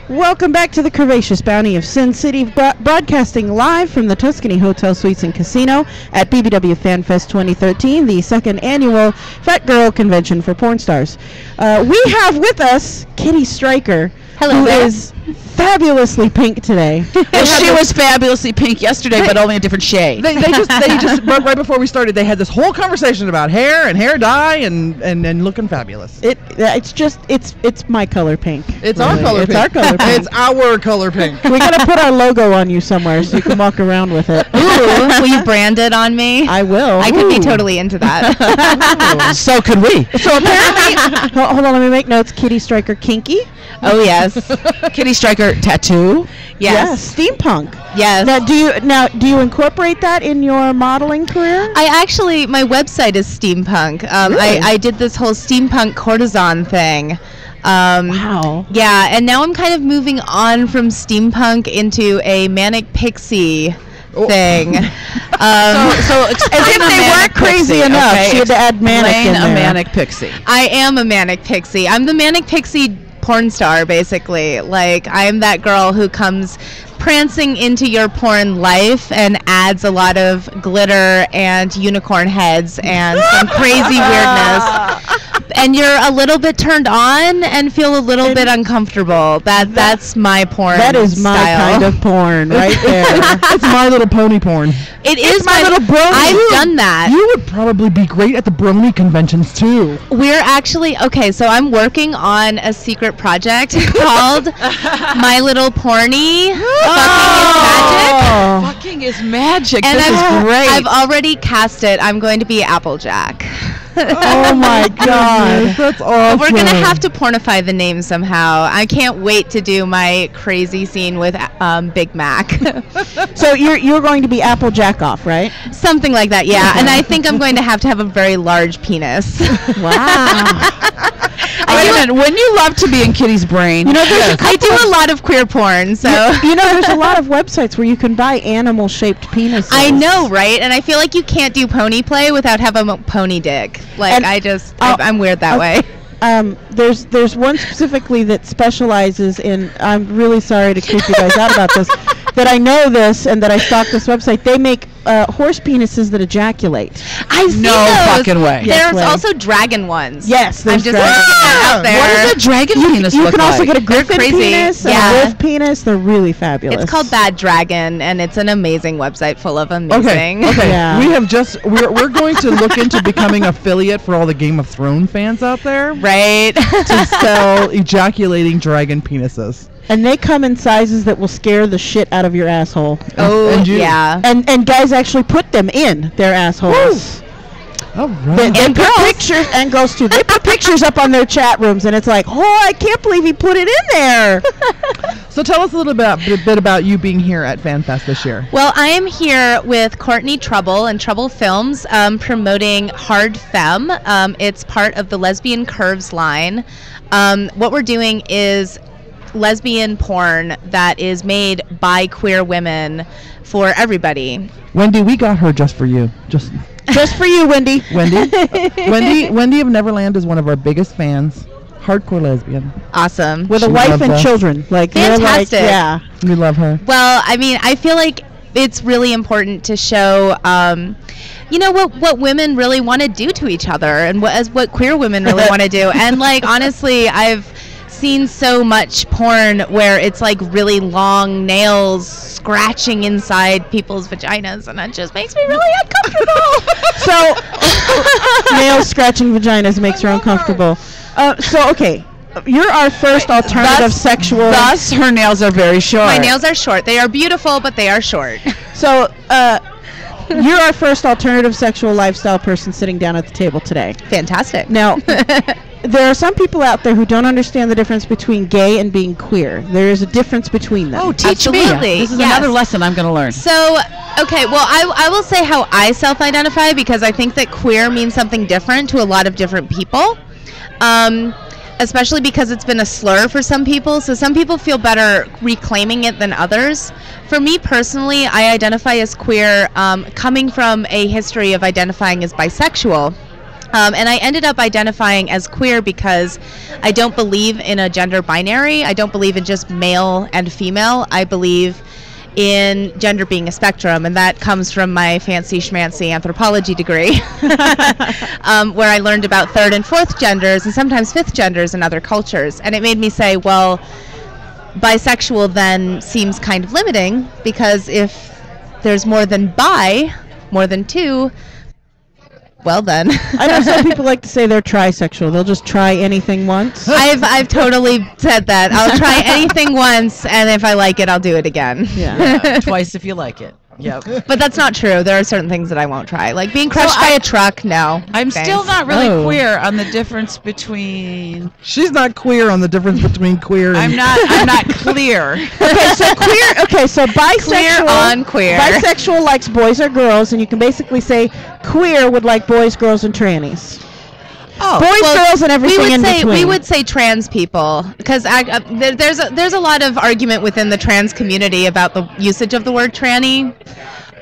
Welcome back to the Curvaceous Bounty of Sin City, broadcasting live from the Tuscany Hotel Suites and Casino at BBW FanFest 2013, the second annual Fat Girl Convention for Porn Stars. We have with us Kitty Stryker, Hello, who there. is fabulously pink today. She was fabulously pink yesterday, but only a different shade. They just right before we started, they had this whole conversation about hair and hair dye and looking fabulous. It's my color pink. It's our color pink. It's our color pink. It's our color pink. We gotta put our logo on you somewhere so you can walk around with it. Ooh, will you brand it on me? I will. I could be totally into that. So could we. So apparently, hold on, let me make notes. Kitty Stryker kinky. Oh yes, Kitty Stryker tattoo. yes, Steampunk. yes. Do you incorporate that in your modeling career? My website is steampunk. Really? I did this whole steampunk courtesan thing. Wow. Yeah, and now I'm kind of moving on from steampunk into a manic pixie thing. So As if they weren't crazy enough, she had to add manic in there. A manic pixie. I am a manic pixie. I'm the manic pixie porn star, basically. Like, I'm that girl who comes prancing into your porn life and adds a lot of glitter and unicorn heads and some crazy weirdness. And you're a little bit turned on and feel a little bit uncomfortable. That's my porn. That is my style. kind of porn right there. It's My Little Pony porn. It is My Little Brony. I've done that. You would probably be great at the brony conventions too. We're actually so I'm working on a secret project called My Little Porny. Fucking is magic. Fucking is magic. And This is great. I've already cast it. I'm going to be Applejack. Oh my God. That's awesome. We're gonna have to pornify the name somehow. I can't wait to do my crazy scene with Big Mac. So you're going to be Applejack off, right? Something like that, yeah. And I think I'm going to have a very large penis. Wow. Wait a minute. Wouldn't you love to be in Kitty's brain? You know, I do a lot of queer porn, so there's a lot of websites where you can buy animal-shaped penises. I know, right? And I feel like you can't do pony play without having a pony dick. Like, And- I'm weird that way. There's one specifically that specializes in. I'm really sorry to creep you guys out about this. That I know this and that I stalk this website. They make horse penises that ejaculate. I see No those. fucking way. Yes, There's way. also dragon ones. Yes, I'm there's just dragon. putting that out there. What does a dragon penis You look can also like? get a griffin crazy. penis and Yeah. a wolf penis. They're really fabulous. It's called Bad Dragon, and it's an amazing website full of amazing. Okay. Yeah. We have we're going to look into becoming affiliate for all the Game of Thrones fans out there Right? to sell ejaculating dragon penises. And they come in sizes that will scare the shit out of your asshole. Oh, And you. yeah. And guys actually put them in their assholes. All They right. put pictures, and girls too. They put pictures up on their chat rooms, and it's like, oh, I can't believe he put it in there. So tell us a little bit about you being here at FanFest this year. Well, I am here with Courtney Trouble and Trouble Films, promoting Hard Femme. It's part of the Lesbian Curves line. What we're doing is lesbian porn that is made by queer women for everybody. Wendy, we got her just for you. Just for you, Wendy. Wendy of Neverland is one of our biggest fans. Hardcore lesbian. Awesome. With a She wife loves and us. children. Like, they're like, Fantastic. yeah. We love her. Well, I mean, I feel like it's really important to show what women really want to do to each other and what queer women really want to do. And like, honestly, I've seen so much porn where it's like really long nails scratching inside people's vaginas, and it just makes me really uncomfortable. So, nails scratching vaginas makes her uncomfortable. Okay. You're our first alternative sexual. Thus, her nails are very short. My nails are short. They are beautiful, but they are short. So, you're our first alternative sexual lifestyle person sitting down at the table today. Fantastic. Now, there are some people out there who don't understand the difference between gay and being queer. There is a difference between them. Oh, teach Absolutely. me. This is Yes. another lesson I'm going to learn. So, okay, well, I will say how I self-identify, because I think that queer means something different to a lot of different people. Especially because it's been a slur for some people. So some people feel better reclaiming it than others. For me personally, I identify as queer, coming from a history of identifying as bisexual. And I ended up identifying as queer because I don't believe in a gender binary. I don't believe in just male and female. I believe in gender being a spectrum, and that comes from my fancy schmancy anthropology degree, where I learned about third and fourth genders and sometimes fifth genders in other cultures. And it made me say, well, bisexual then seems kind of limiting, because if there's more than bi, more than two, well then. I know some people like to say they're trisexual. They'll just try anything once. I've totally said that. I'll try anything once, and if I like it, I'll do it again. Yeah, twice if you like it. Yep. But that's not true. There are certain things that I won't try. Like being crushed by a truck, no. I'm thanks. still not really queer on the difference between... She's not queer on the difference between queer and... I'm not clear. Okay, so queer. Okay, so bisexual. Clear on queer. Bisexual likes boys or girls, and you can basically say queer would like boys, girls, and trannies. Oh, Boys, girls, and everything in between. We would say trans people, because there's a lot of argument within the trans community about the usage of the word tranny,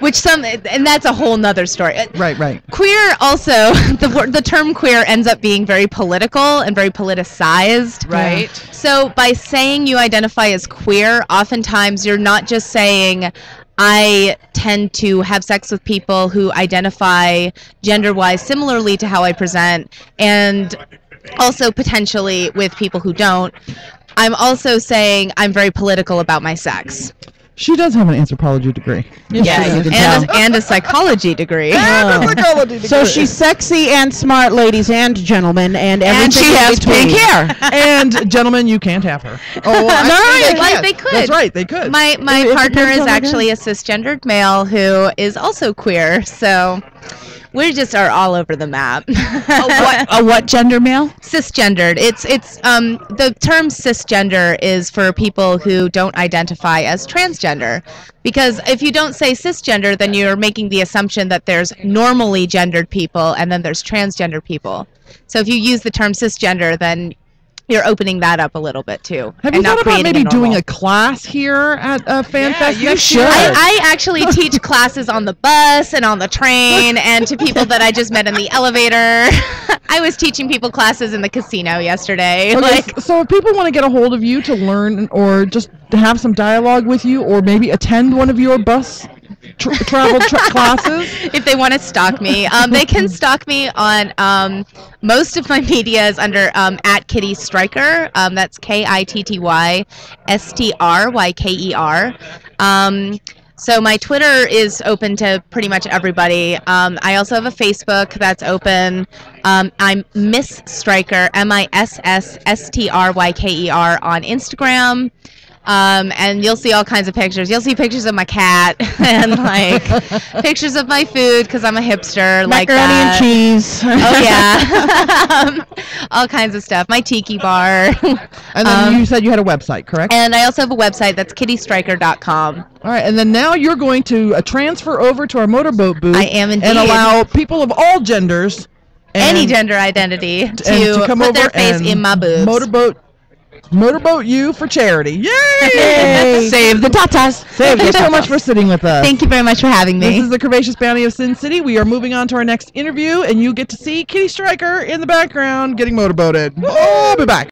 and that's a whole nother story. Right. Queer also, the term queer ends up being very political and very politicized. Right. So by saying you identify as queer, oftentimes you're not just saying, I tend to have sex with people who identify gender-wise similarly to how I present, and also potentially with people who don't. I'm also saying I'm very political about my sex. She does have an anthropology degree. Yeah, and a psychology degree. So she's sexy and smart, ladies and gentlemen, and everything she in has between. pink hair. And gentlemen, you can't have her. Oh, They could. That's right, they could. My partner is actually a cisgendered male who is also queer, so we just are all over the map. What gender male? Cisgendered. It's the term cisgender is for people who don't identify as transgender, because if you don't say cisgender, then you're making the assumption that there's normally gendered people and then there's transgender people. So if you use the term cisgender, then you're opening that up a little bit too. Have you thought about maybe doing a class here at FanFest? You should. I actually teach classes on the bus and on the train and to people that I just met in the elevator. I was teaching people classes in the casino yesterday. Okay, so if people want to get a hold of you to learn or just to have some dialogue with you, or maybe attend one of your bus travel classes, if they want to stalk me, they can stalk me on most of my media is under at Kitty Stryker. That's KITTYSTRYKER. So my Twitter is open to pretty much everybody. I also have a Facebook that's open. I'm Miss Stryker, MISSSTRYKER on Instagram. And you'll see all kinds of pictures. You'll see pictures of my cat and like pictures of my food, because I'm a hipster. Macaroni and cheese. Oh yeah, all kinds of stuff. My tiki bar. And then you said you had a website, correct? And I also have a website that's kittystryker.com. All right, and then now you're going to transfer over to our motorboat booth. I am indeed. And allow people of all genders, any gender identity, to come put over their face in my boobs. Motorboat you for charity. Yay! Save the tatas. Thank you so much for sitting with us. Thank you very much for having me. This is the Curvaceous Bounty of Sin City. We are moving on to our next interview, and you get to see Kitty Stryker in the background getting motorboated. We'll be back.